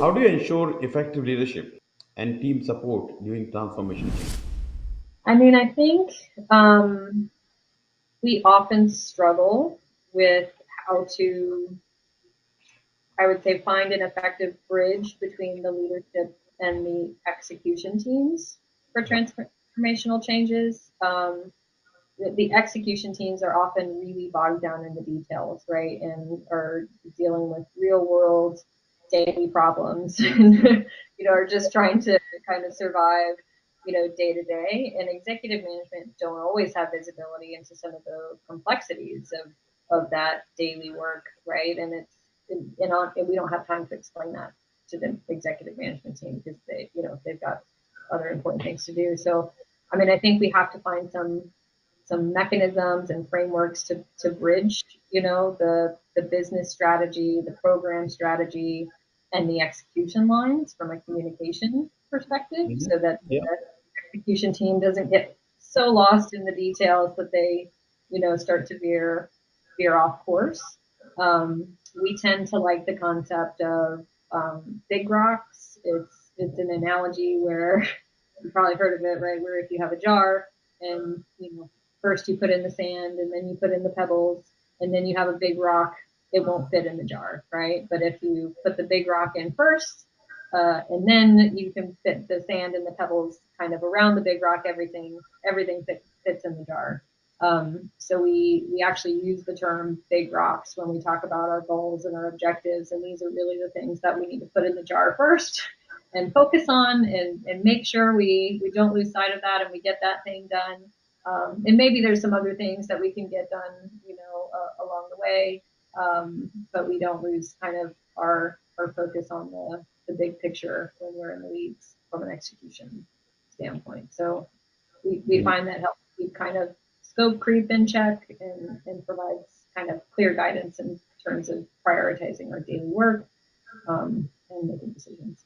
How do you ensure effective leadership and team support during transformation change? I mean, I think we often struggle with how to, I would say, find an effective bridge between the leadership and the execution teams for Yeah. transformational changes. The execution teams are often really bogged down in the details, right? And are dealing with real world daily problems and, are just trying to kind of survive, day to day. And executive management don't always have visibility into some of the complexities of that daily work, right? And and we don't have time to explain that to the executive management team because they've got other important things to do. So, I mean, I think we have to find some mechanisms and frameworks to bridge, the business strategy, the program strategy, and the execution lines from a communication perspective, Mhm. so that Yeah. the execution team doesn't get so lost in the details that they, start to veer off course. We tend to like the concept of big rocks. It's an analogy where you probably heard of it, right? Where if you have a jar and first you put in the sand and then you put in the pebbles and then you have a big rock, it won't fit in the jar, right? But if you put the big rock in first, and then you can fit the sand and the pebbles kind of around the big rock, everything fits in the jar. So we actually use the term big rocks when we talk about our goals and our objectives, and these are really the things that we need to put in the jar first and focus on and make sure we don't lose sight of that and we get that thing done. And maybe there's some other things that we can get done, along the way, but we don't lose kind of our focus on the big picture when we're in the weeds from an execution standpoint. So we Mhm. find that helps keep kind of scope creep in check and provides kind of clear guidance in terms of prioritizing our daily work and making decisions.